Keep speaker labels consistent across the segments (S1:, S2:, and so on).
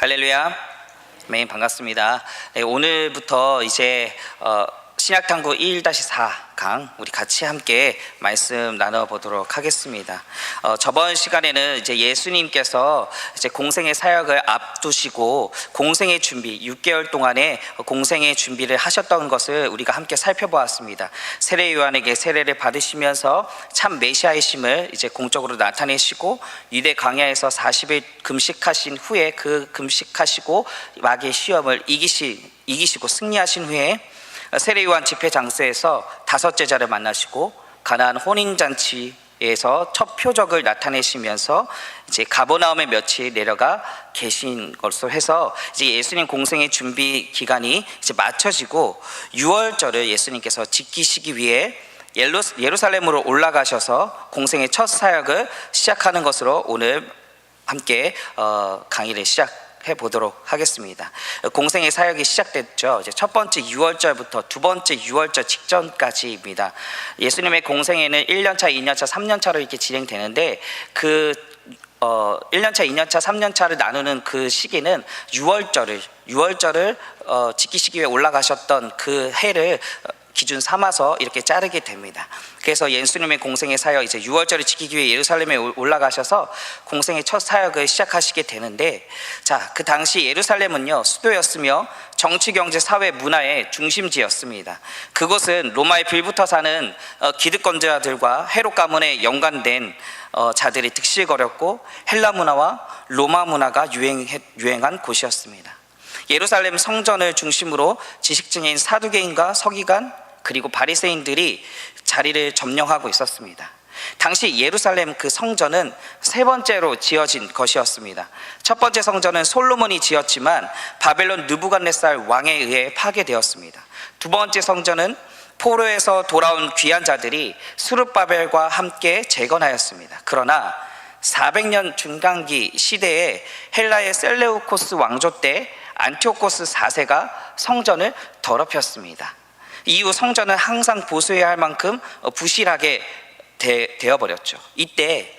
S1: 할렐루야. 네, 반갑습니다. 네, 오늘부터 이제 신약탐구 1-4강 우리 같이 함께 말씀 나눠보도록 하겠습니다. 저번 시간에는 이제 예수님께서 이제 공생의 사역을 앞두시고 공생의 준비 6개월 동안의 공생의 준비를 하셨던 것을 우리가 함께 살펴보았습니다. 세례 요한에게 세례를 받으시면서 참 메시아이심을 이제 공적으로 나타내시고 유대 광야에서 40일 금식하신 후에 그 금식하시고 마귀의 시험을 이기시고 승리하신 후에 세례 요한 집회 장소에서 5 제자를 만나시고 가나안 혼인잔치에서 첫 표적을 나타내시면서 이제 가버나움에 며칠 내려가 계신 것으로 해서 이제 예수님 공생의 준비 기간이 이제 맞춰지고 6월절을 예수님께서 지키시기 위해 예루살렘으로 올라가셔서 공생의 첫 사역을 시작하는 것으로 오늘 함께 강의를 시작해 보도록 하겠습니다. 공생의 사역이 시작됐죠. 이제 첫 번째 6월절부터 두 번째 6월절 직전까지입니다. 예수님의 공생에는 1년차, 2년차, 3년차로 이렇게 진행되는데 그 1년차, 2년차, 3년차를 나누는 그 시기는 6월절을 지키시기 위해 올라가셨던 그 해를 기준 삼아서 이렇게 자르게 됩니다. 그래서 예수님의 공생의 사역 이제 6월절을 지키기 위해 예루살렘에 올라가셔서 공생의 첫 사역을 시작하시게 되는데, 자, 그 당시 예루살렘은요 수도였으며 정치, 경제, 사회, 문화의 중심지였습니다. 그곳은 로마에 빌붙어 사는 기득권자들과 헤롯 가문에 연관된 자들이 득실거렸고 헬라 문화와 로마 문화가 유행한 곳이었습니다. 예루살렘 성전을 중심으로 지식증인 사두개인과 서기관 그리고 바리새인들이 자리를 점령하고 있었습니다. 당시 예루살렘 그 성전은 3번째로 지어진 것이었습니다. 첫 번째 성전은 솔로몬이 지었지만 바벨론 느부갓네살 왕에 의해 파괴되었습니다. 두 번째 성전은 포로에서 돌아온 귀한 자들이 스룹바벨과 함께 재건하였습니다. 그러나 400년 중간기 시대에 헬라의 셀레우코스 왕조 때 안티오코스 4세가 성전을 더럽혔습니다. 이후 성전은 항상 보수해야 할 만큼 부실하게 되어버렸죠. 이때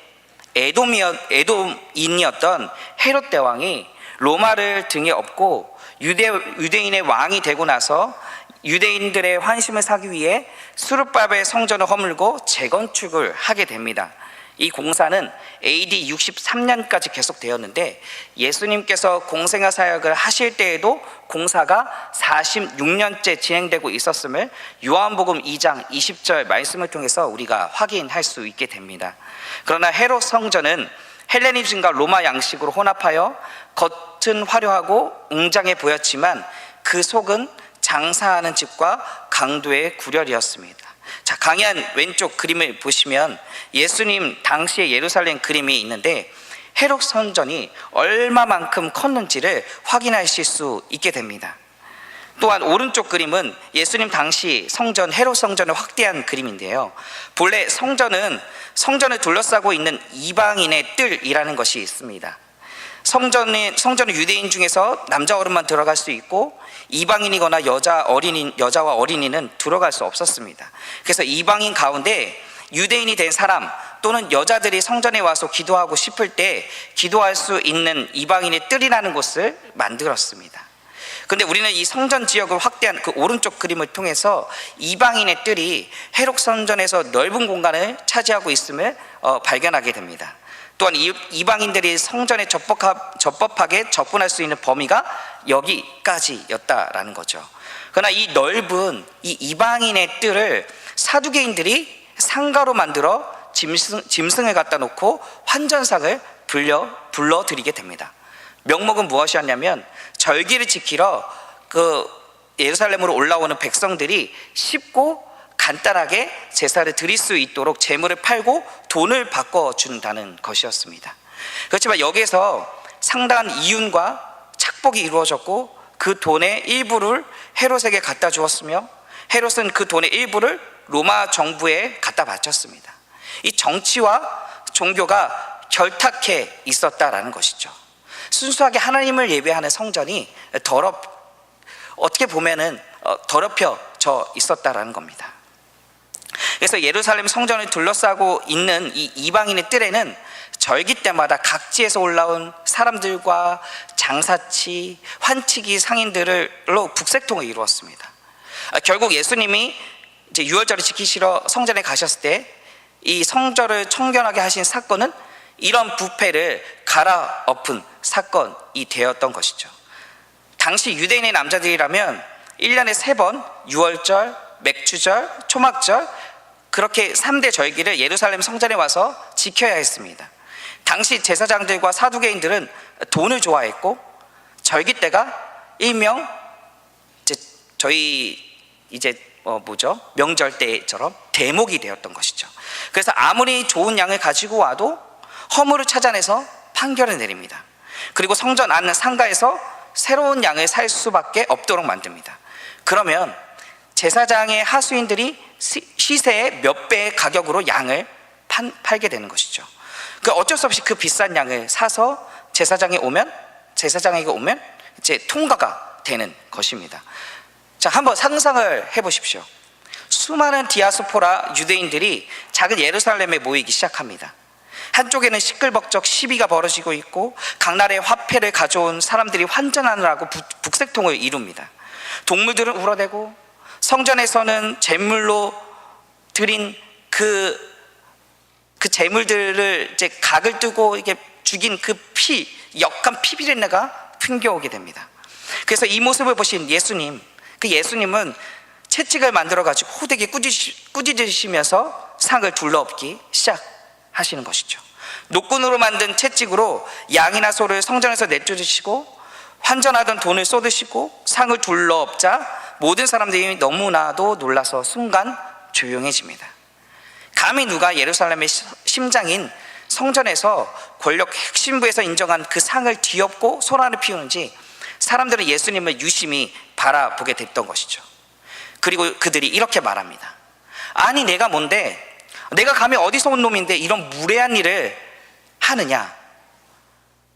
S1: 에돔인이었던 헤롯 대왕이 로마를 등에 업고 유대인의 왕이 되고 나서 유대인들의 환심을 사기 위해 수르바벨 성전을 허물고 재건축을 하게 됩니다. 이 공사는 AD 63년까지 계속되었는데 예수님께서 공생의 사역을 하실 때에도 공사가 46년째 진행되고 있었음을 요한복음 2장 20절 말씀을 통해서 우리가 확인할 수 있게 됩니다. 그러나 헤롯 성전은 헬레니즘과 로마 양식으로 혼합하여 겉은 화려하고 웅장해 보였지만 그 속은 장사하는 집과 강도의 구렬이었습니다. 자, 강의한 왼쪽 그림을 보시면 예수님 당시의 예루살렘 그림이 있는데 헤롯 성전이 얼마만큼 컸는지를 확인하실 수 있게 됩니다. 또한 오른쪽 그림은 예수님 당시 성전 헤롯 성전을 확대한 그림인데요, 본래 성전을 둘러싸고 있는 이방인의 뜰이라는 것이 있습니다. 성전은 유대인 중에서 남자 어른만 들어갈 수 있고 이방인이거나 여자와 어린이는 들어갈 수 없었습니다. 그래서 이방인 가운데 유대인이 된 사람 또는 여자들이 성전에 와서 기도하고 싶을 때 기도할 수 있는 이방인의 뜰이라는 곳을 만들었습니다. 그런데 우리는 이 성전 지역을 확대한 그 오른쪽 그림을 통해서 이방인의 뜰이 헤롯 성전에서 넓은 공간을 차지하고 있음을 발견하게 됩니다. 또한 이방인들이 성전에 적법하게 접근할 수 있는 범위가 여기까지였다라는 거죠. 그러나 이 넓은 이 이방인의 뜰을 사두개인들이 상가로 만들어 짐승을 갖다 놓고 환전상을 불러드리게 됩니다. 명목은 무엇이었냐면 절기를 지키러 그 예루살렘으로 올라오는 백성들이 쉽고 간단하게 제사를 드릴 수 있도록 재물을 팔고 돈을 바꿔준다는 것이었습니다. 그렇지만 여기에서 상당한 이윤과 착복이 이루어졌고 그 돈의 일부를 헤롯에게 갖다 주었으며 헤롯은 그 돈의 일부를 로마 정부에 갖다 바쳤습니다. 이 정치와 종교가 결탁해 있었다라는 것이죠. 순수하게 하나님을 예배하는 성전이 어떻게 보면은 더럽혀져 있었다라는 겁니다. 그래서 예루살렘 성전을 둘러싸고 있는 이 이방인의 뜰에는 절기 때마다 각지에서 올라온 사람들과 장사치, 환치기 상인들로 북새통을 이루었습니다. 결국 예수님이 이제 유월절을 지키시러 성전에 가셨을 때 이 성전을 청결하게 하신 사건은 이런 부패를 갈아엎은 사건이 되었던 것이죠. 당시 유대인의 남자들이라면 1년에 3번 유월절, 맥주절, 초막절, 그렇게 3대 절기를 예루살렘 성전에 와서 지켜야 했습니다. 당시 제사장들과 사두개인들은 돈을 좋아했고 절기 때가 일명 저희 명절 때처럼 대목이 되었던 것이죠. 그래서 아무리 좋은 양을 가지고 와도 허물을 찾아내서 판결을 내립니다. 그리고 성전 안 상가에서 새로운 양을 살 수밖에 없도록 만듭니다. 그러면 제사장의 하수인들이 시세의 몇 배의 가격으로 양을 팔게 되는 것이죠. 어쩔 수 없이 그 비싼 양을 사서 제사장에게 오면 이제 통과가 되는 것입니다. 자, 한번 상상을 해보십시오. 수많은 디아스포라 유대인들이 작은 예루살렘에 모이기 시작합니다. 한쪽에는 시끌벅적 시비가 벌어지고 있고 각 나라의 화폐를 가져온 사람들이 환전하느라고 북새통을 이룹니다. 동물들은 울어대고 성전에서는 제물로 드린 그 제물들을 이제 각을 뜨고 이게 죽인 그 역한 피비린내가 풍겨오게 됩니다. 그래서 이 모습을 보신 예수님은 채찍을 만들어 가지고 호되게 꾸짖으시면서 상을 둘러엎기 시작하시는 것이죠. 노끈으로 만든 채찍으로 양이나 소를 성전에서 내쫓으시고 환전하던 돈을 쏟으시고 상을 둘러엎자 모든 사람들이 너무나도 놀라서 순간 조용해집니다. 감히 누가 예루살렘의 심장인 성전에서 권력 핵심부에서 인정한 그 상을 뒤엎고 소란을 피우는지 사람들은 예수님을 유심히 바라보게 됐던 것이죠. 그리고 그들이 이렇게 말합니다. 아니, 내가 뭔데? 내가 감히 어디서 온 놈인데 이런 무례한 일을 하느냐?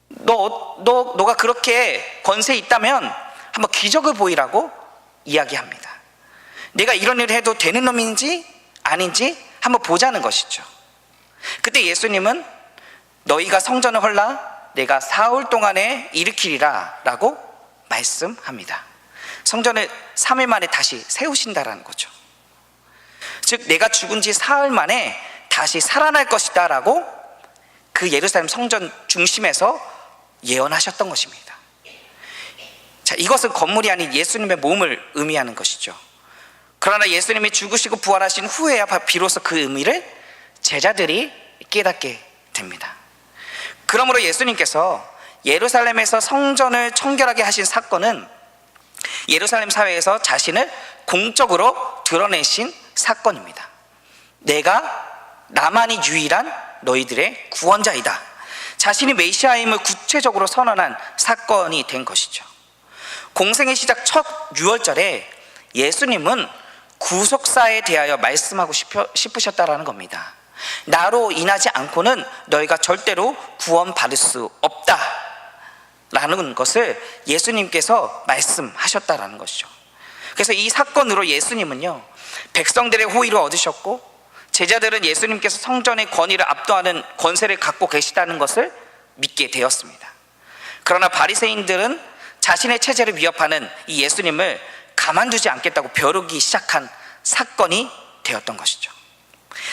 S1: 너가 그렇게 권세 있다면 한번 기적을 보이라고 이야기합니다. 내가 이런 일을 해도 되는 놈인지 아닌지 한번 보자는 것이죠. 그때 예수님은 너희가 성전을 헐라 내가 사흘 동안에 일으키리라 라고 말씀합니다. 성전을 3일 만에 다시 세우신다라는 거죠. 즉 내가 죽은 지 사흘 만에 다시 살아날 것이다 라고 그 예루살렘 성전 중심에서 예언하셨던 것입니다. 자, 이것은 건물이 아닌 예수님의 몸을 의미하는 것이죠. 그러나 예수님이 죽으시고 부활하신 후에야 비로소 그 의미를 제자들이 깨닫게 됩니다. 그러므로 예수님께서 예루살렘에서 성전을 청결하게 하신 사건은 예루살렘 사회에서 자신을 공적으로 드러내신 사건입니다. 나만이 유일한 너희들의 구원자이다. 자신이 메시아임을 구체적으로 선언한 사건이 된 것이죠. 공생의 시작 첫 유월절에 예수님은 구속사에 대하여 말씀하고 싶으셨다라는 겁니다. 나로 인하지 않고는 너희가 절대로 구원받을 수 없다 라는 것을 예수님께서 말씀하셨다라는 것이죠. 그래서 이 사건으로 예수님은요, 백성들의 호의를 얻으셨고 제자들은 예수님께서 성전의 권위를 압도하는 권세를 갖고 계시다는 것을 믿게 되었습니다. 그러나 바리새인들은 자신의 체제를 위협하는 이 예수님을 가만두지 않겠다고 벼르기 시작한 사건이 되었던 것이죠.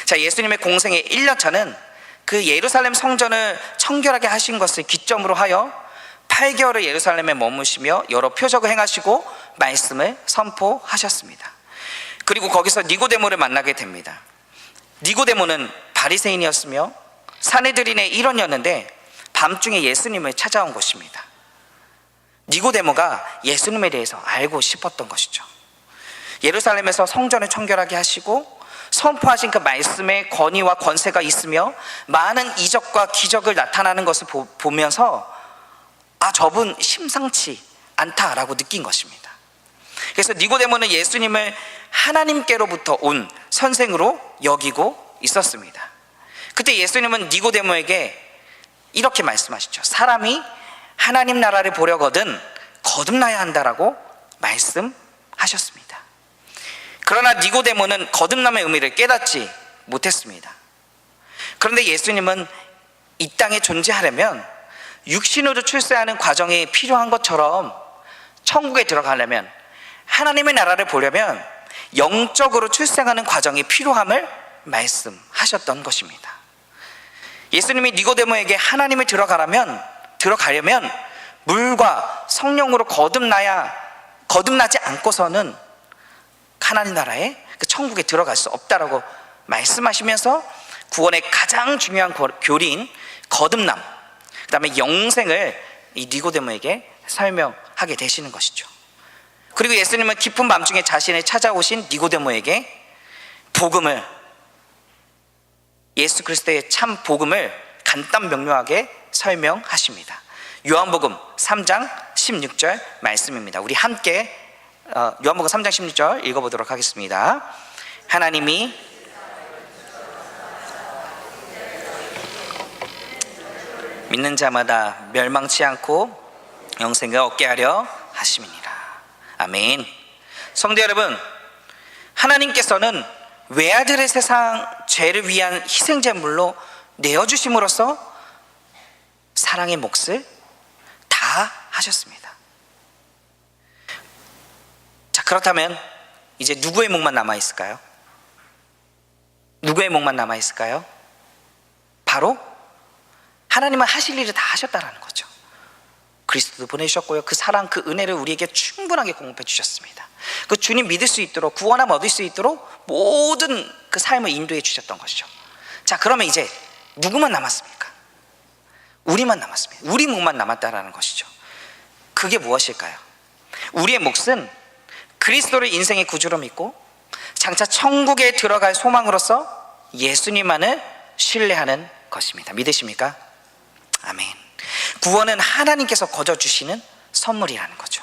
S1: 자, 예수님의 공생의 1년 차는 그 예루살렘 성전을 청결하게 하신 것을 기점으로 하여 8개월을 예루살렘에 머무시며 여러 표적을 행하시고 말씀을 선포하셨습니다. 그리고 거기서 니고데모를 만나게 됩니다. 니고데모는 바리새인이었으며 산헤드린의 일원이었는데 밤중에 예수님을 찾아온 것입니다. 니고데모가 예수님에 대해서 알고 싶었던 것이죠. 예루살렘에서 성전을 청결하게 하시고 선포하신 그 말씀의 권위와 권세가 있으며 많은 이적과 기적을 나타나는 것을 보면서 저분 심상치 않다라고 느낀 것입니다. 그래서 니고데모는 예수님을 하나님께로부터 온 선생으로 여기고 있었습니다. 그때 예수님은 니고데모에게 이렇게 말씀하시죠. 사람이 하나님 나라를 보려거든 거듭나야 한다라고 말씀하셨습니다. 그러나 니고데모는 거듭남의 의미를 깨닫지 못했습니다. 그런데 예수님은 이 땅에 존재하려면 육신으로 출세하는 과정이 필요한 것처럼 천국에 들어가려면, 하나님의 나라를 보려면 영적으로 출생하는 과정이 필요함을 말씀하셨던 것입니다. 예수님이 니고데모에게 하나님을 들어가려면 물과 성령으로 거듭나지 않고서는 하나님 나라에 그 천국에 들어갈 수 없다라고 말씀하시면서 구원의 가장 중요한 교리인 거듭남, 그 다음에 영생을 이 니고데모에게 설명하게 되시는 것이죠. 그리고 예수님은 깊은 밤중에 자신을 찾아오신 니고데모에게 복음을, 예수 그리스도의 참 복음을 간단 명료하게 설명하십니다. 요한복음 3장 16절 말씀입니다. 우리 함께 요한복음 3장 16절 읽어보도록 하겠습니다. 하나님이 믿는 자마다 멸망치 않고 영생을 얻게 하려 하심이니라. 아멘. 성도 여러분, 하나님께서는 외아들의 세상 죄를 위한 희생제물로 내어주심으로써 사랑의 몫을 다 하셨습니다. 자, 그렇다면 이제 누구의 몫만 남아있을까요? 누구의 몫만 남아있을까요? 바로 하나님은 하실 일을 다 하셨다라는 거죠. 그리스도도 보내주셨고요, 그 사랑, 그 은혜를 우리에게 충분하게 공급해 주셨습니다. 그 주님 믿을 수 있도록, 구원함 얻을 수 있도록 모든 그 삶을 인도해 주셨던 것이죠. 자, 그러면 이제 누구만 남았습니까? 우리만 남았습니다. 우리 몫만 남았다라는 것이죠. 그게 무엇일까요? 우리의 몫은 그리스도를 인생의 구주로 믿고 장차 천국에 들어갈 소망으로서 예수님만을 신뢰하는 것입니다. 믿으십니까? 아멘. 구원은 하나님께서 거저 주시는 선물이라는 거죠.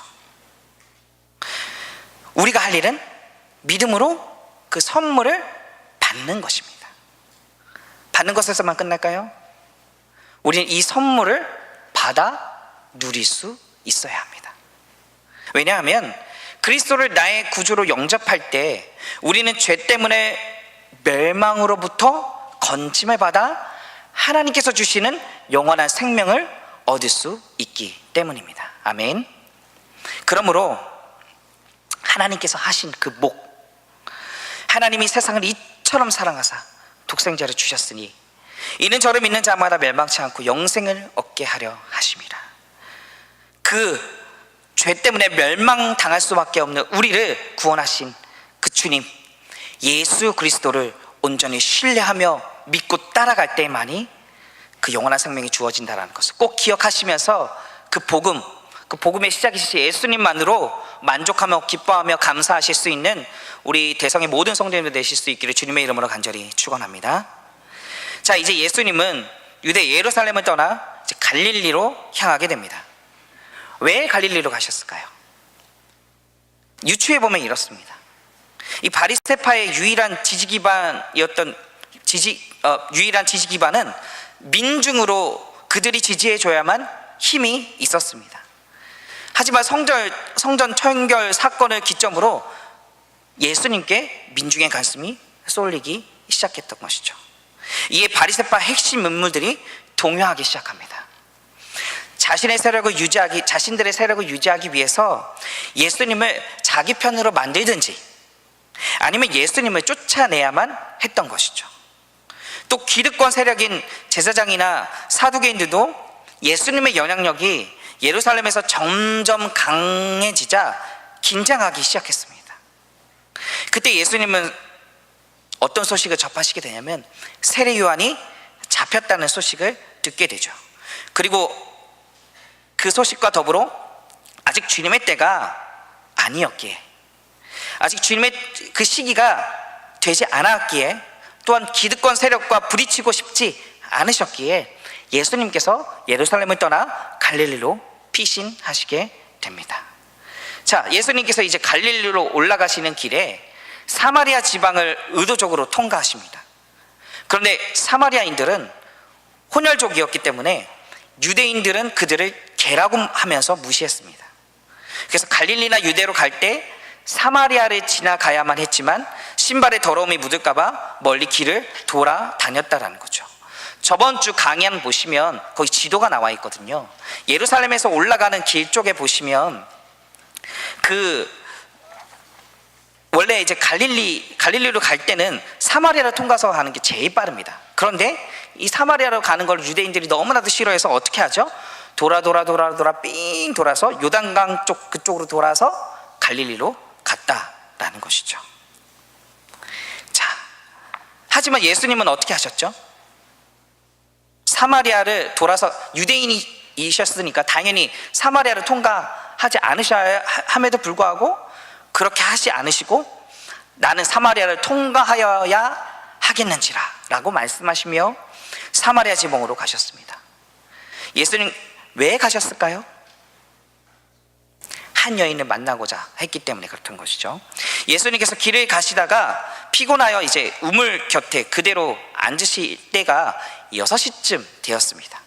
S1: 우리가 할 일은 믿음으로 그 선물을 받는 것입니다. 받는 것에서만 끝날까요? 우리는 이 선물을 받아 누릴 수 있어야 합니다. 왜냐하면 그리스도를 나의 구주로 영접할 때 우리는 죄 때문에 멸망으로부터 건짐을 받아 하나님께서 주시는 영원한 생명을 얻을 수 있기 때문입니다. 아멘. 그러므로 하나님께서 하신 그 목, 하나님이 세상을 이처럼 사랑하사 독생자를 주셨으니 이는 저를 믿는 자마다 멸망치 않고 영생을 얻게 하려 하심이라. 그 죄 때문에 멸망당할 수밖에 없는 우리를 구원하신 그 주님 예수 그리스도를 온전히 신뢰하며 믿고 따라갈 때만이 그 영원한 생명이 주어진다는 것을 꼭 기억하시면서 그 복음의 시작이신 예수님만으로 만족하며 기뻐하며 감사하실 수 있는 우리 대성의 모든 성도님들 되실 수 있기를 주님의 이름으로 간절히 축원합니다. 자, 이제 예수님은 유대 예루살렘을 떠나 이제 갈릴리로 향하게 됩니다. 왜 갈릴리로 가셨을까요? 유추해 보면 이렇습니다. 이 바리새파의 유일한 지지 기반은 민중으로 그들이 지지해 줘야만 힘이 있었습니다. 하지만 성전 청결 사건을 기점으로 예수님께 민중의 관심이 쏠리기 시작했던 것이죠. 이에 바리새파 핵심 인물들이 동요하기 시작합니다. 자신들의 세력을 유지하기 위해서 예수님을 자기 편으로 만들든지 아니면 예수님을 쫓아내야만 했던 것이죠. 또 기득권 세력인 제사장이나 사두개인들도 예수님의 영향력이 예루살렘에서 점점 강해지자 긴장하기 시작했습니다. 그때 예수님은 어떤 소식을 접하시게 되냐면 세례 요한이 잡혔다는 소식을 듣게 되죠. 그리고 그 소식과 더불어 아직 주님의 때가 아니었기에, 아직 주님의 그 시기가 되지 않았기에, 또한 기득권 세력과 부딪히고 싶지 않으셨기에 예수님께서 예루살렘을 떠나 갈릴리로 피신하시게 됩니다. 자, 예수님께서 이제 갈릴리로 올라가시는 길에 사마리아 지방을 의도적으로 통과하십니다. 그런데 사마리아인들은 혼혈족이었기 때문에 유대인들은 그들을 개라고 하면서 무시했습니다. 그래서 갈릴리나 유대로 갈 때 사마리아를 지나가야만 했지만 신발에 더러움이 묻을까봐 멀리 길을 돌아다녔다라는 거죠. 저번 주 강연 보시면 거기 지도가 나와 있거든요. 예루살렘에서 올라가는 길 쪽에 보시면 원래 이제 갈릴리로 갈 때는 사마리아를 통과해서 가는 게 제일 빠릅니다. 그런데 이 사마리아로 가는 걸 유대인들이 너무나도 싫어해서 어떻게 하죠? 돌아 삥 돌아서 요단강 그쪽으로 돌아서 갈릴리로 갔다라는 것이죠. 자, 하지만 예수님은 어떻게 하셨죠? 사마리아를 돌아서, 유대인이셨으니까 당연히 사마리아를 통과하지 않으셔야 함에도 불구하고 그렇게 하지 않으시고 나는 사마리아를 통과하여야 하겠는지라 라고 말씀하시며 사마리아 지방으로 가셨습니다. 예수님 왜 가셨을까요? 한 여인을 만나고자 했기 때문에 그렇던 것이죠. 예수님께서 길을 가시다가 피곤하여 이제 우물 곁에 그대로 앉으실 때가 6시쯤 되었습니다.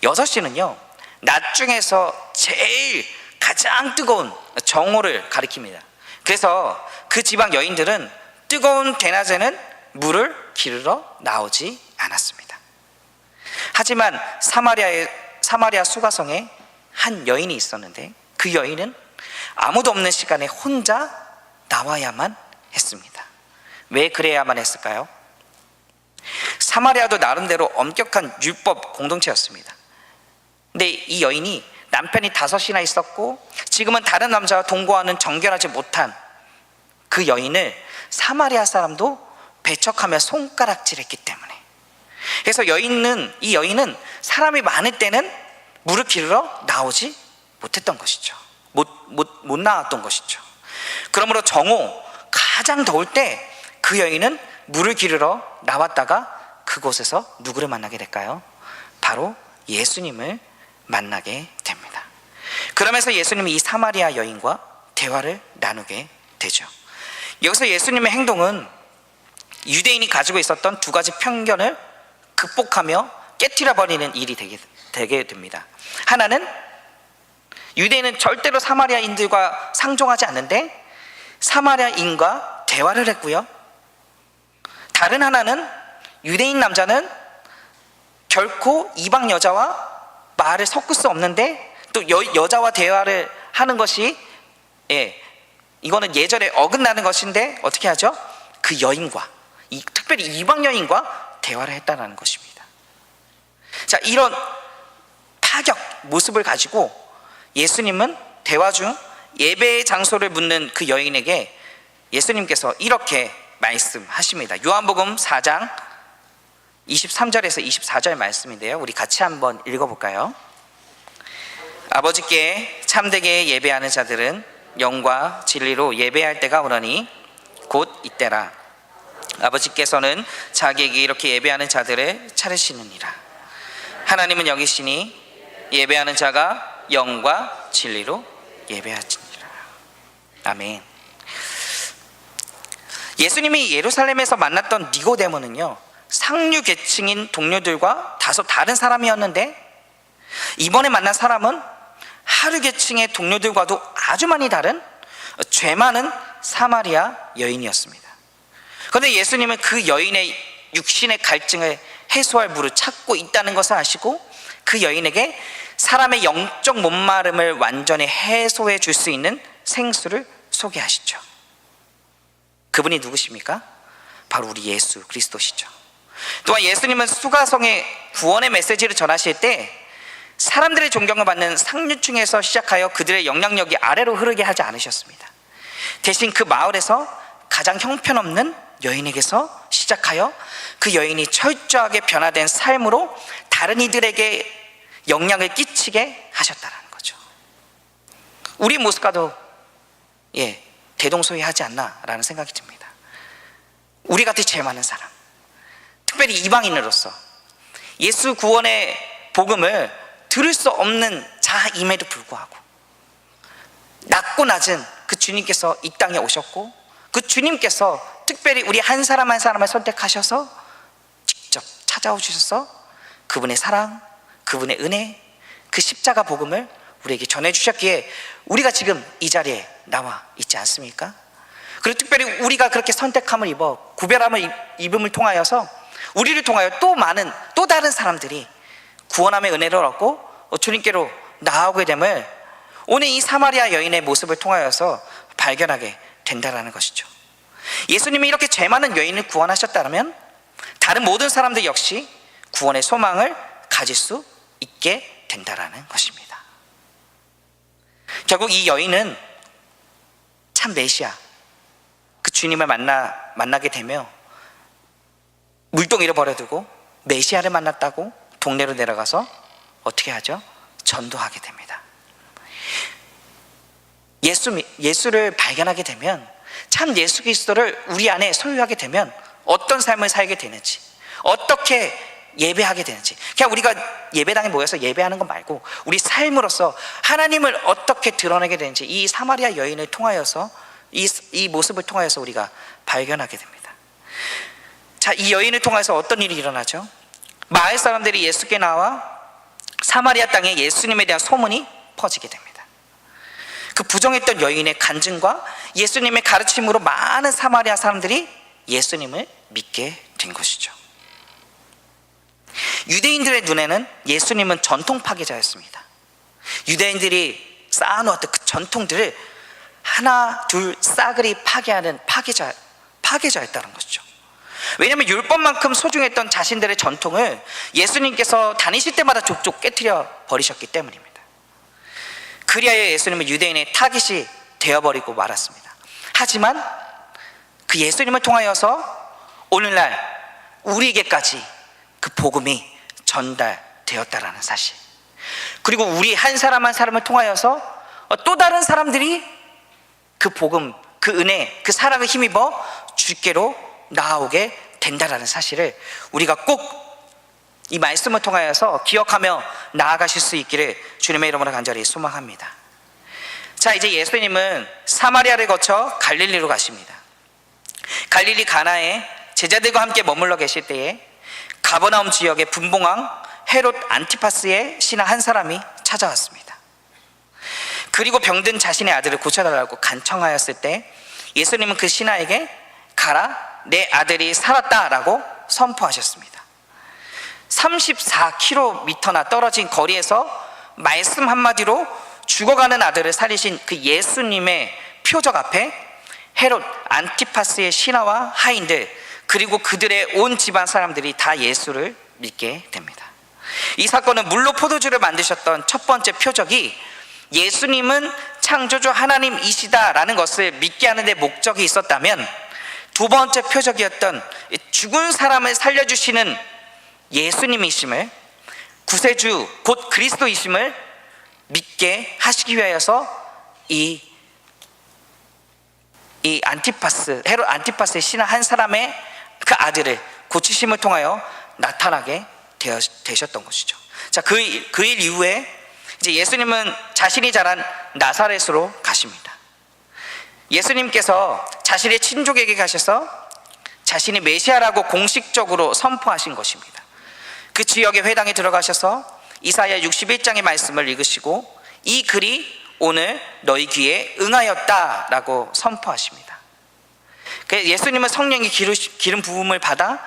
S1: 6시는요 낮 중에서 제일 가장 뜨거운 정오를 가리킵니다. 그래서 그 지방 여인들은 뜨거운 대낮에는 물을 기르러 나오지 않았습니다. 하지만 사마리아 수가성에 한 여인이 있었는데 그 여인은 아무도 없는 시간에 혼자 나와야만 했습니다. 왜 그래야만 했을까요? 사마리아도 나름대로 엄격한 율법 공동체였습니다. 근데 이 여인이 남편이 5이나 있었고 지금은 다른 남자와 동거하는 정결하지 못한 그 여인을 사마리아 사람도 배척하며 손가락질했기 때문에, 그래서 이 여인은 사람이 많을 때는 물을 기르러 나오지 못했던 것이죠. 못 나왔던 것이죠. 그러므로 정오 가장 더울 때 그 여인은 물을 기르러 나왔다가 그곳에서 누구를 만나게 될까요? 바로 예수님을 만나게 됩니다. 그러면서 예수님이 이 사마리아 여인과 대화를 나누게 되죠. 여기서 예수님의 행동은 유대인이 가지고 있었던 2가지 편견을 극복하며 깨트려 버리는 일이 되게 됩니다. 하나는 유대인은 절대로 사마리아인들과 상종하지 않는데 사마리아인과 대화를 했고요. 다른 하나는 유대인 남자는 결코 이방 여자와 말을 섞을 수 없는데 또 여자와 대화를 하는 것이 이거는 예절에 어긋나는 것인데 어떻게 하죠? 그 여인과, 특별히 이방 여인과 대화를 했다는 것입니다. 자, 이런 파격 모습을 가지고 예수님은 대화 중 예배의 장소를 묻는 그 여인에게 예수님께서 이렇게 말씀하십니다. 요한복음 4장 23절에서 24절 말씀인데요, 우리 같이 한번 읽어볼까요? 아버지께 참되게 예배하는 자들은 영과 진리로 예배할 때가 오너니 곧 이때라. 아버지께서는 자기에게 이렇게 예배하는 자들을 차르시느니라. 하나님은 여기시니 예배하는 자가 영과 진리로 예배하시니라. 아멘. 예수님이 예루살렘에서 만났던 니고데모는요 상류 계층인 동료들과 다소 다른 사람이었는데 이번에 만난 사람은 하류 계층의 동료들과도 아주 많이 다른 죄 많은 사마리아 여인이었습니다. 그런데 예수님은 그 여인의 육신의 갈증을 해소할 물을 찾고 있다는 것을 아시고 그 여인에게 사람의 영적 목마름을 완전히 해소해 줄 수 있는 생수를 소개하시죠. 그분이 누구십니까? 바로 우리 예수 그리스도시죠. 또한 예수님은 수가성의 구원의 메시지를 전하실 때 사람들의 존경을 받는 상류층에서 시작하여 그들의 영향력이 아래로 흐르게 하지 않으셨습니다. 대신 그 마을에서 가장 형편없는 여인에게서 시작하여 그 여인이 철저하게 변화된 삶으로 다른 이들에게 영향을 끼치게 하셨다는 거죠. 우리 모습과도 대동소이하지 않나라는 생각이 듭니다. 우리 같이 죄 많은 사람, 특별히 이방인으로서 예수 구원의 복음을 들을 수 없는 자임에도 불구하고 낮고 낮은 그 주님께서 이 땅에 오셨고 그 주님께서 특별히 우리 한 사람 한 사람을 선택하셔서 직접 찾아오셔서 그분의 사랑, 그분의 은혜, 그 십자가 복음을 우리에게 전해주셨기에 우리가 지금 이 자리에 나와 있지 않습니까? 그리고 특별히 우리가 그렇게 선택함을 입어 구별함을 입음을 통하여서 우리를 통하여 또 다른 사람들이 구원함의 은혜를 얻고 주님께로 나아오게 됨을 오늘 이 사마리아 여인의 모습을 통하여서 발견하게 된다는 것이죠. 예수님이 이렇게 죄 많은 여인을 구원하셨다면 다른 모든 사람들 역시 구원의 소망을 가질 수 있게 된다는 것입니다. 결국 이 여인은 참 메시아, 그 주님을 만나게 되며 물동이를 버려두고 메시아를 만났다고 동네로 내려가서 어떻게 하죠? 전도하게 됩니다. 예수를 발견하게 되면, 참 예수 그리스도를 우리 안에 소유하게 되면 어떤 삶을 살게 되는지, 어떻게 예배하게 되는지, 그냥 우리가 예배당에 모여서 예배하는 것 말고 우리 삶으로서 하나님을 어떻게 드러내게 되는지 이 사마리아 여인을 통하여서, 이 모습을 통하여서 우리가 발견하게 됩니다. 자, 이 여인을 통해서 어떤 일이 일어나죠? 마을 사람들이 예수께 나와 사마리아 땅에 예수님에 대한 소문이 퍼지게 됩니다. 그 부정했던 여인의 간증과 예수님의 가르침으로 많은 사마리아 사람들이 예수님을 믿게 된 것이죠. 유대인들의 눈에는 예수님은 전통 파괴자였습니다. 유대인들이 쌓아놓았던 그 전통들을 하나 둘 싸그리 파괴하는 파괴자였다는 것이죠. 왜냐하면 율법만큼 소중했던 자신들의 전통을 예수님께서 다니실 때마다 족족 깨트려 버리셨기 때문입니다. 그리하여 예수님은 유대인의 타깃이 되어버리고 말았습니다. 하지만 그 예수님을 통하여서 오늘날 우리에게까지 그 복음이 전달되었다라는 사실, 그리고 우리 한 사람 한 사람을 통하여서 또 다른 사람들이 그 복음, 그 은혜, 그 사랑을 힘입어 주께로 나아오게 된다라는 사실을 우리가 꼭 이 말씀을 통하여서 기억하며 나아가실 수 있기를 주님의 이름으로 간절히 소망합니다. 자, 이제 예수님은 사마리아를 거쳐 갈릴리로 가십니다. 갈릴리 가나에 제자들과 함께 머물러 계실 때에 가버나움 지역의 분봉왕 헤롯 안티파스의 신하 한 사람이 찾아왔습니다. 그리고 병든 자신의 아들을 고쳐달라고 간청하였을 때 예수님은 그 신하에게 가라, 내 아들이 살았다라고 선포하셨습니다. 34km나 떨어진 거리에서 말씀 한마디로 죽어가는 아들을 살리신 그 예수님의 표적 앞에 헤롯 안티파스의 신하와 하인들, 그리고 그들의 온 집안 사람들이 다 예수를 믿게 됩니다. 이 사건은 물로 포도주를 만드셨던 첫 번째 표적이 예수님은 창조주 하나님이시다라는 것을 믿게 하는 데 목적이 있었다면, 두 번째 표적이었던 죽은 사람을 살려주시는 예수님이심을, 구세주 곧 그리스도이심을 믿게 하시기 위하여서 이 헤롯 안티파스의 신하 한 사람의 그 아들을 고치심을 통하여 나타나게 되셨던 것이죠. 자, 그 일 이후에 이제 예수님은 자신이 자란 나사렛으로 가십니다. 예수님께서 자신의 친족에게 가셔서 자신이 메시아라고 공식적으로 선포하신 것입니다. 그 지역의 회당에 들어가셔서 이사야 61장의 말씀을 읽으시고 이 글이 오늘 너희 귀에 응하였다라고 선포하십니다. 예수님은 성령이 기름 부음을 받아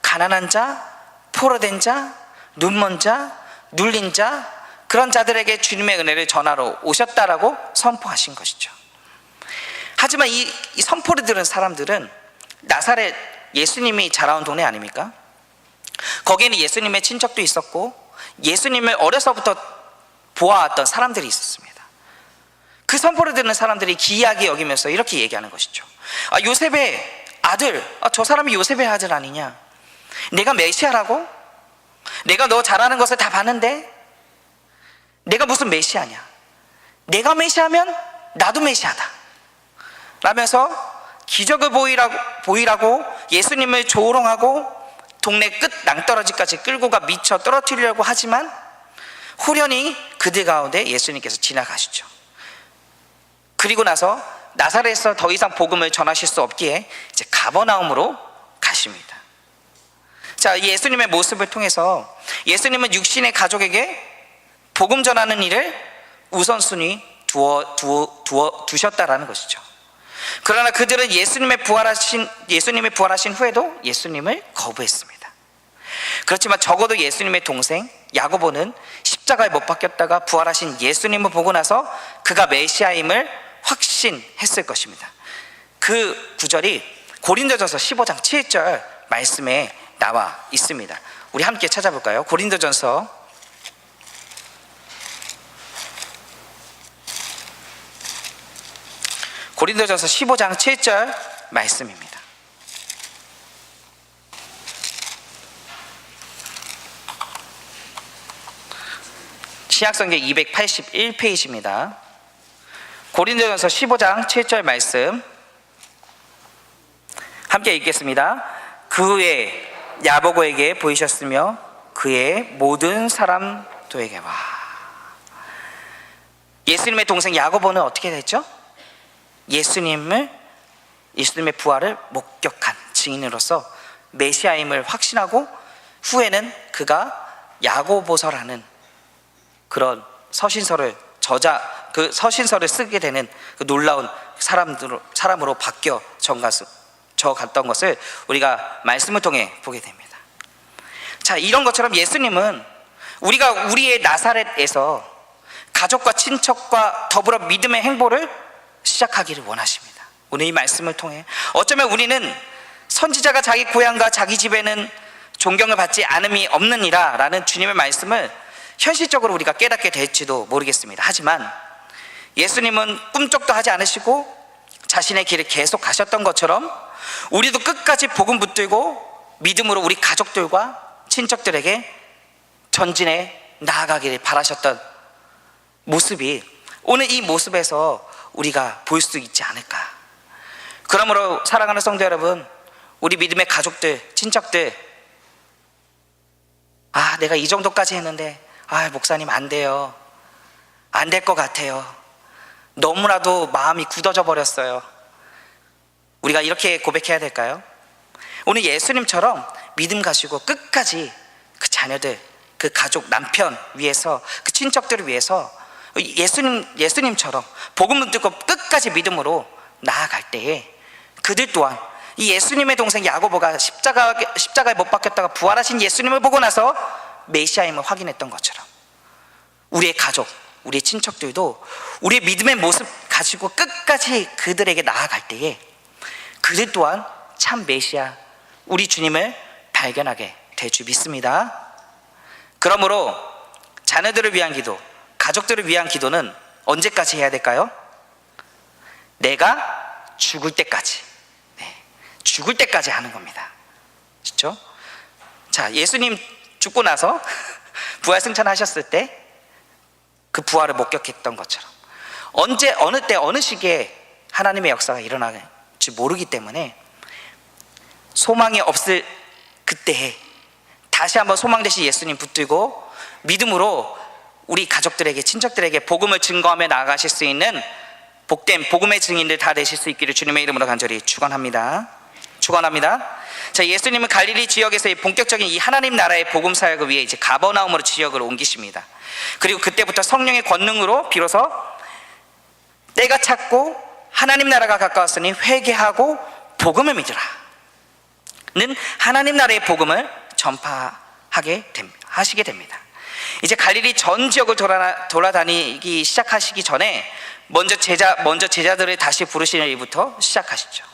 S1: 가난한 자, 포로된 자, 눈먼 자, 눌린 자, 그런 자들에게 주님의 은혜를 전하러 오셨다라고 선포하신 것이죠. 하지만 이 선포를 들은 사람들은 나사렛, 예수님이 자라온 동네 아닙니까? 거기에는 예수님의 친척도 있었고 예수님을 어려서부터 보아왔던 사람들이 있었습니다. 그 선포를 듣는 사람들이 기이하게 여기면서 이렇게 얘기하는 것이죠. 요셉의 아들, 저 사람이 요셉의 아들 아니냐? 내가 메시아라고? 내가 너 잘하는 것을 다 봤는데 내가 무슨 메시아냐? 내가 메시아면 나도 메시아다 라면서 기적을 보이라고 예수님을 조롱하고 동네 끝 낭떠러지까지 끌고 가 미쳐 떨어뜨리려고 하지만 호련히 그들 가운데 예수님께서 지나가시죠. 그리고 나서 나사렛에서 더 이상 복음을 전하실 수 없기에 이제 가버나움으로 가십니다. 자, 예수님의 모습을 통해서 예수님은 육신의 가족에게 복음 전하는 일을 우선순위 두셨다라는 것이죠. 그러나 그들은 예수님의 부활하신 후에도 예수님을 거부했습니다. 그렇지만 적어도 예수님의 동생 야고보는 십자가에 못 박혔다가 부활하신 예수님을 보고 나서 그가 메시아임을 확신했을 것입니다. 그 구절이 고린도전서 15장 7절 말씀에 나와 있습니다. 우리 함께 찾아볼까요? 고린도전서 15장 7절 말씀입니다. 신약성경 281페이지입니다. 고린도전서 15장 7절 말씀 함께 읽겠습니다. 그 후에 야고보에게 보이셨으며 그의 모든 사람들에게 와. 예수님의 동생 야고보는 어떻게 됐죠? 예수님의 부활을 목격한 증인으로서 메시아임을 확신하고 후에는 그가 야고보서라는 그런 서신서를 그 서신서를 쓰게 되는 그 놀라운 사람으로 바뀌어 갔던 것을 우리가 말씀을 통해 보게 됩니다. 자, 이런 것처럼 예수님은 우리가 우리의 나사렛에서 가족과 친척과 더불어 믿음의 행보를 시작하기를 원하십니다. 오늘 이 말씀을 통해 어쩌면 우리는 선지자가 자기 고향과 자기 집에는 존경을 받지 않음이 없느니라 라는 주님의 말씀을 현실적으로 우리가 깨닫게 될지도 모르겠습니다. 하지만 예수님은 꿈쩍도 하지 않으시고 자신의 길을 계속 가셨던 것처럼 우리도 끝까지 복음 붙들고 믿음으로 우리 가족들과 친척들에게 전진해 나아가기를 바라셨던 모습이 오늘 이 모습에서 우리가 볼 수 있지 않을까. 그러므로 사랑하는 성도 여러분, 우리 믿음의 가족들, 친척들, 내가 이 정도까지 했는데 목사님 안 돼요. 안 될 것 같아요. 너무나도 마음이 굳어져 버렸어요. 우리가 이렇게 고백해야 될까요? 오늘 예수님처럼 믿음 가시고 끝까지 그 자녀들, 그 가족, 남편 위해서, 그 친척들을 위해서 예수님처럼 복음을 듣고 끝까지 믿음으로 나아갈 때에 그들 또한 이 예수님의 동생 야고보가 십자가에 못 박혔다가 부활하신 예수님을 보고 나서 메시아임을 확인했던 것처럼 우리의 가족, 우리의 친척들도 우리의 믿음의 모습 가지고 끝까지 그들에게 나아갈 때에 그들 또한 참 메시아, 우리 주님을 발견하게 될 줄 믿습니다. 그러므로 자녀들을 위한 기도, 가족들을 위한 기도는 언제까지 해야 될까요? 내가 죽을 때까지, 죽을 때까지 하는 겁니다. 그렇죠? 자, 예수님 죽고 나서 부활 승천하셨을 때 그 부활을 목격했던 것처럼 언제, 어느 때, 어느 시기에 하나님의 역사가 일어날지 모르기 때문에 소망이 없을 그때에 다시 한번 소망 되신 예수님 붙들고 믿음으로 우리 가족들에게, 친척들에게 복음을 증거하며 나아가실 수 있는 복된 복음의 증인들 다 되실 수 있기를 주님의 이름으로 간절히 축원합니다. 자, 예수님은 갈릴리 지역에서의 본격적인 이 하나님 나라의 복음 사역을 위해 이제 가버나움으로 지역을 옮기십니다. 그리고 그때부터 성령의 권능으로 비로소 때가 찼고 하나님 나라가 가까웠으니 회개하고 복음을 믿으라 는 하나님 나라의 복음을 하시게 됩니다. 이제 갈릴리 전 지역을 돌아다니기 시작하시기 전에 먼저 제자들을 다시 부르시는 일부터 시작하시죠.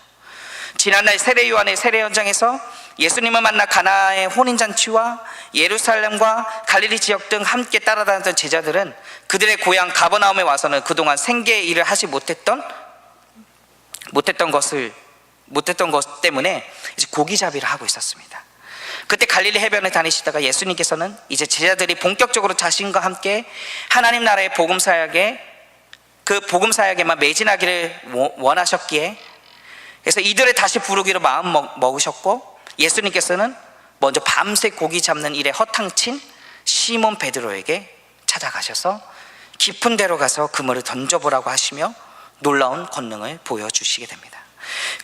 S1: 지난날 세례 요한의 세례 현장에서 예수님을 만나 가나의 혼인잔치와 예루살렘과 갈릴리 지역 등 함께 따라다녔던 제자들은 그들의 고향 가버나움에 와서는 그동안 생계의 일을 하지 못했던 것 때문에 이제 고기잡이를 하고 있었습니다. 그때 갈릴리 해변을 다니시다가 예수님께서는 이제 제자들이 본격적으로 자신과 함께 하나님 나라의 복음 사역에만 매진하기를 원하셨기에 그래서 이들을 다시 부르기로 마음 먹으셨고 예수님께서는 먼저 밤새 고기 잡는 일에 허탕친 시몬 베드로에게 찾아가셔서 깊은 데로 가서 그물을 던져보라고 하시며 놀라운 권능을 보여주시게 됩니다.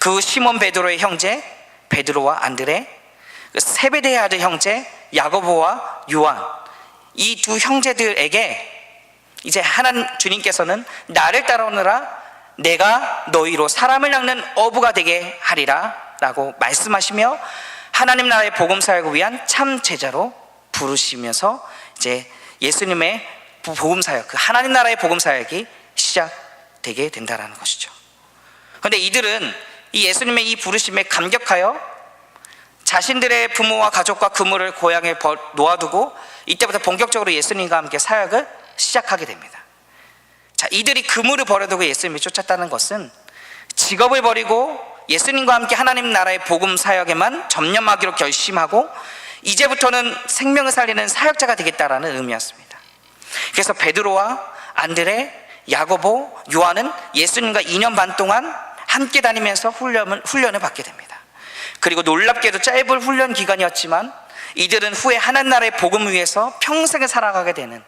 S1: 그 시몬 베드로의 형제 베드로와 안드레, 세베대의 아들 형제 야고보와 요한, 이 두 형제들에게 이제 주님께서는 나를 따라오느라 내가 너희로 사람을 낚는 어부가 되게 하리라 라고 말씀하시며 하나님 나라의 복음 사역을 위한 참 제자로 부르시면서 이제 예수님의 복음 사역, 그 하나님 나라의 복음 사역이 시작되게 된다라는 것이죠. 그런데 이들은 이 예수님의 이 부르심에 감격하여 자신들의 부모와 가족과 그물을 고향에 놓아두고 이때부터 본격적으로 예수님과 함께 사역을 시작하게 됩니다. 자, 이들이 그물을 버려두고 예수님을 쫓았다는 것은 직업을 버리고 예수님과 함께 하나님 나라의 복음 사역에만 전념하기로 결심하고 이제부터는 생명을 살리는 사역자가 되겠다라는 의미였습니다. 그래서 베드로와 안드레, 야고보, 요한은 예수님과 2년 반 동안 함께 다니면서 훈련을 받게 됩니다. 그리고 놀랍게도 짧은 훈련 기간이었지만 이들은 후에 하나님 나라의 복음을 위해서 평생을 살아가게 되는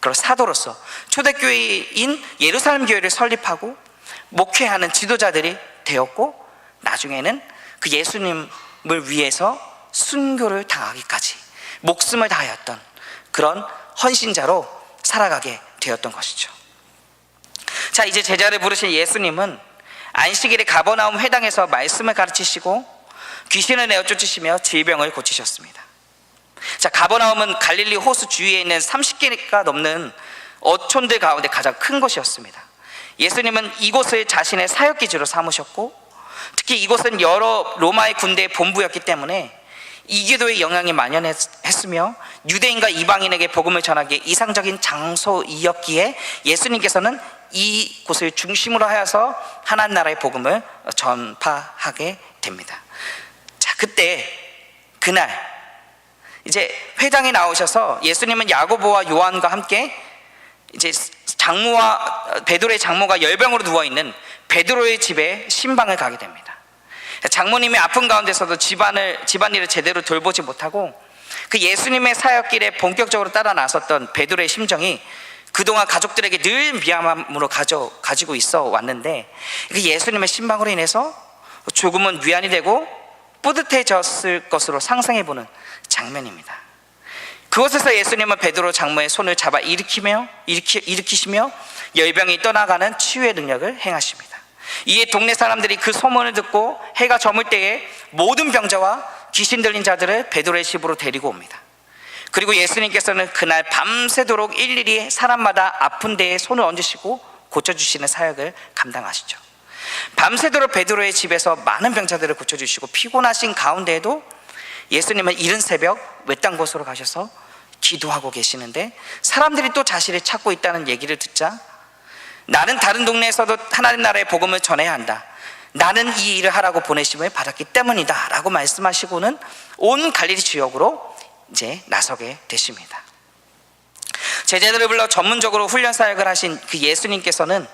S1: 그런 사도로서 초대교회인 예루살렘 교회를 설립하고 목회하는 지도자들이 되었고, 나중에는 그 예수님을 위해서 순교를 당하기까지 목숨을 다하였던 그런 헌신자로 살아가게 되었던 것이죠. 자, 이제 제자를 부르신 예수님은 안식일에 가버나움 회당에서 말씀을 가르치시고 귀신을 내어 쫓으시며 질병을 고치셨습니다. 자, 가버나움은 갈릴리 호수 주위에 있는 30개가 넘는 어촌들 가운데 가장 큰 곳이었습니다. 예수님은 이곳을 자신의 사역기지로 삼으셨고, 특히 이곳은 여러 로마의 군대의 본부였기 때문에 이기도의 영향이 만연했으며 유대인과 이방인에게 복음을 전하기에 이상적인 장소이었기에 예수님께서는 이곳을 중심으로 하여서 하나님 나라의 복음을 전파하게 됩니다. 자, 그날 이제 회당에 나오셔서 예수님은 야고보와 요한과 함께 이제 베드로의 장모가 열병으로 누워있는 베드로의 집에 신방을 가게 됩니다. 장모님이 아픈 가운데서도 집안일을 제대로 돌보지 못하고 그 예수님의 사역길에 본격적으로 따라 나섰던 베드로의 심정이 그동안 가족들에게 늘 미안함으로 가지고 있어 왔는데, 그 예수님의 신방으로 인해서 조금은 위안이 되고 뿌듯해졌을 것으로 상상해보는 장면입니다. 그곳에서 예수님은 베드로 장모의 손을 잡아 일으키시며 열병이 떠나가는 치유의 능력을 행하십니다. 이에 동네 사람들이 그 소문을 듣고 해가 저물 때에 모든 병자와 귀신 들린 자들을 베드로의 집으로 데리고 옵니다. 그리고 예수님께서는 그날 밤새도록 일일이 사람마다 아픈 데에 손을 얹으시고 고쳐주시는 사역을 감당하시죠. 밤새도록 베드로의 집에서 많은 병자들을 고쳐주시고 피곤하신 가운데에도 예수님은 이른 새벽 외딴 곳으로 가셔서 기도하고 계시는데, 사람들이 또 자신을 찾고 있다는 얘기를 듣자 나는 다른 동네에서도 하나님 나라의 복음을 전해야 한다, 나는 이 일을 하라고 보내심을 받았기 때문이다 라고 말씀하시고는 온 갈릴리 지역으로 이제 나서게 되십니다. 제자들을 불러 전문적으로 훈련 사역을 하신 그 예수님께서는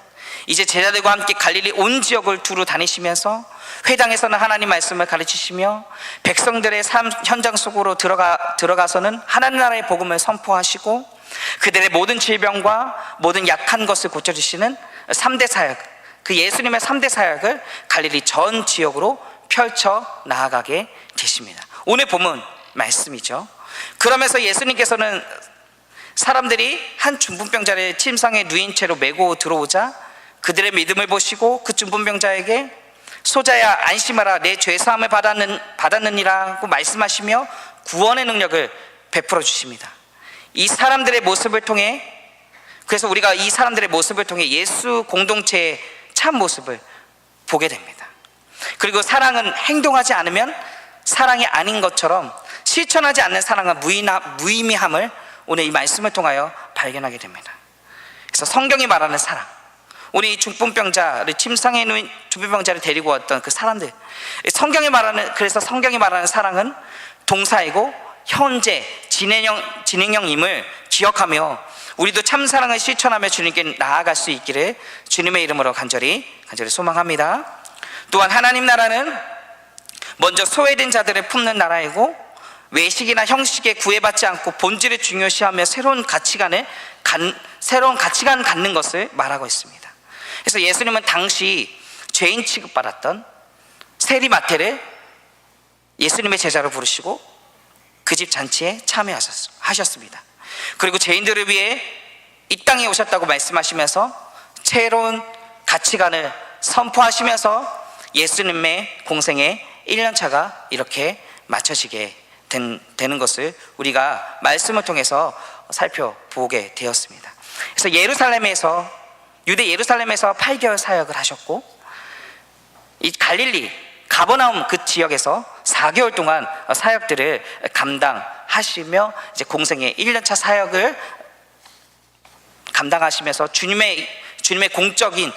S1: 이제 제자들과 함께 갈릴리 온 지역을 두루 다니시면서 회당에서는 하나님 말씀을 가르치시며 백성들의 삶 현장 속으로 들어가서는 하나님 나라의 복음을 선포하시고 그들의 모든 질병과 모든 약한 것을 고쳐주시는 3대 사역, 그 예수님의 3대 사역을 갈릴리 전 지역으로 펼쳐 나아가게 되십니다. 오늘 본문 말씀이죠. 그러면서 예수님께서는 사람들이 한 중풍병자를 침상에 누인 채로 메고 들어오자 그들의 믿음을 보시고 그 중풍병자에게 소자야 안심하라, 내 죄사함을 받았느니라고 말씀하시며 구원의 능력을 베풀어 주십니다. 이 사람들의 모습을 통해, 그래서 우리가 이 사람들의 모습을 통해 예수 공동체의 참 모습을 보게 됩니다. 그리고 사랑은 행동하지 않으면 사랑이 아닌 것처럼 실천하지 않는 사랑은 무의미함을 오늘 이 말씀을 통하여 발견하게 됩니다. 그래서 성경이 말하는 사랑, 우리 중풍병자를 침상에 누인 중풍병자를 데리고 왔던 그 사람들, 성경이 말하는 사랑은 동사이고 현재 진행형임을 기억하며 우리도 참 사랑을 실천하며 주님께 나아갈 수 있기를 주님의 이름으로 간절히 소망합니다. 또한 하나님 나라는 먼저 소외된 자들을 품는 나라이고 외식이나 형식에 구애받지 않고 본질을 중요시하며 새로운 가치관 갖는 것을 말하고 있습니다. 그래서 예수님은 당시 죄인 취급받았던 세리마태를 예수님의 제자로 부르시고 그 집 잔치에 참여하셨습니다. 그리고 죄인들을 위해 이 땅에 오셨다고 말씀하시면서 새로운 가치관을 선포하시면서 예수님의 공생의 1년차가 이렇게 맞춰지게 되는 것을 우리가 말씀을 통해서 살펴보게 되었습니다. 그래서 유대 예루살렘에서 8개월 사역을 하셨고, 이 갈릴리 가버나움 그 지역에서 4개월 동안 사역들을 감당하시며 이제 공생의 1년차 사역을 감당하시면서 주님의 공적인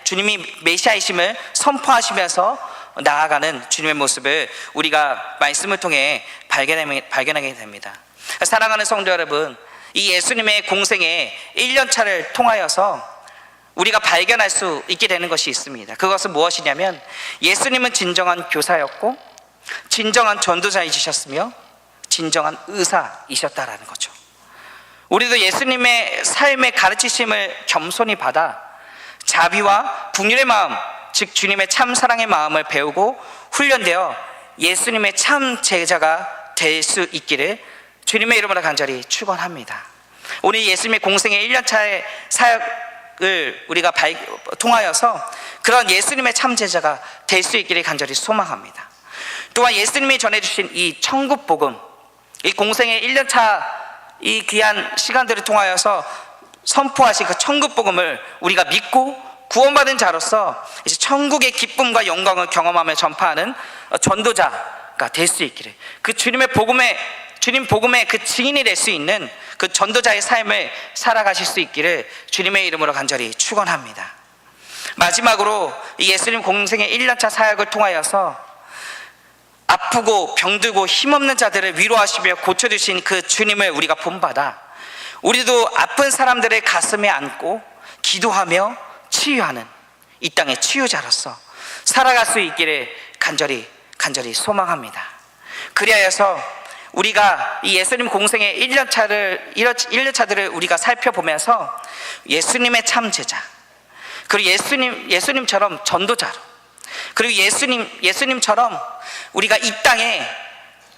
S1: 주님이 메시아이심을 선포하시면서 나아가는 주님의 모습을 우리가 말씀을 통해 발견하게 됩니다. 사랑하는 성도 여러분, 이 예수님의 공생의 1년차를 통하여서 우리가 발견할 수 있게 되는 것이 있습니다. 그것은 무엇이냐면, 예수님은 진정한 교사였고 진정한 전도자이셨으며 진정한 의사이셨다라는 거죠. 우리도 예수님의 삶의 가르치심을 겸손히 받아 자비와 긍휼의 마음, 즉 주님의 참 사랑의 마음을 배우고 훈련되어 예수님의 참 제자가 될 수 있기를 주님의 이름으로 간절히 축원합니다. 오늘 예수님의 공생의 1년차의 사역을 우리가 통하여서 그런 예수님의 참 제자가 될 수 있기를 간절히 소망합니다. 또한 예수님이 전해주신 이 천국 복음, 이 공생의 1년차 이 귀한 시간들을 통하여서 선포하신 그 천국 복음을 우리가 믿고 구원받은 자로서 이제 천국의 기쁨과 영광을 경험하며 전파하는 전도자가 될 수 있기를, 그 주님 복음의 그 증인이 될 수 있는 그 전도자의 삶을 살아가실 수 있기를 주님의 이름으로 간절히 축원합니다. 마지막으로 이 예수님 공생의 1년차 사역을 통하여서 아프고 병들고 힘없는 자들을 위로하시며 고쳐주신 그 주님을 우리가 본받아 우리도 아픈 사람들의 가슴에 안고 기도하며 치유하는 이 땅의 치유자로서 살아갈 수 있기를 간절히 소망합니다. 그리하여서 우리가 이 예수님 공생의 1년차들을 우리가 살펴보면서 예수님의 참 제자, 그리고 예수님처럼 전도자로, 그리고 예수님처럼 우리가 이 땅에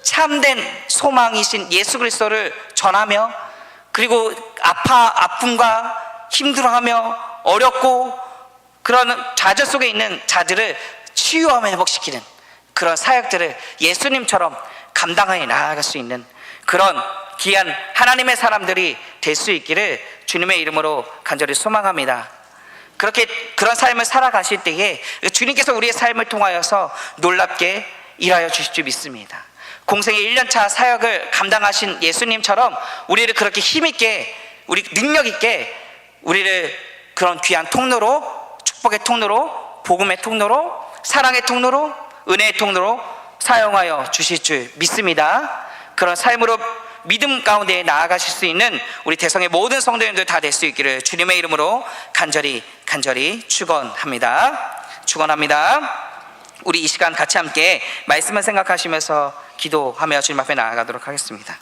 S1: 참된 소망이신 예수 그리스도를 전하며, 그리고 아픔과 힘들어하며 어렵고 그런 좌절 속에 있는 자들을 치유하며 회복시키는 그런 사역들을 예수님처럼 감당해 나아갈 수 있는 그런 귀한 하나님의 사람들이 될 수 있기를 주님의 이름으로 간절히 소망합니다. 그런 삶을 살아가실 때에 주님께서 우리의 삶을 통하여서 놀랍게 일하여 주실 줄 믿습니다. 공생의 1년차 사역을 감당하신 예수님처럼 우리를 그렇게 힘있게, 우리 능력있게 우리를 그런 귀한 통로로, 축복의 통로로, 복음의 통로로, 사랑의 통로로, 은혜의 통로로 사용하여 주실 줄 믿습니다. 그런 삶으로 믿음 가운데 나아가실 수 있는 우리 대성의 모든 성도님들 다 될 수 있기를 주님의 이름으로 간절히 축원합니다. 우리 이 시간 같이 함께 말씀을 생각하시면서 기도하며 주님 앞에 나아가도록 하겠습니다.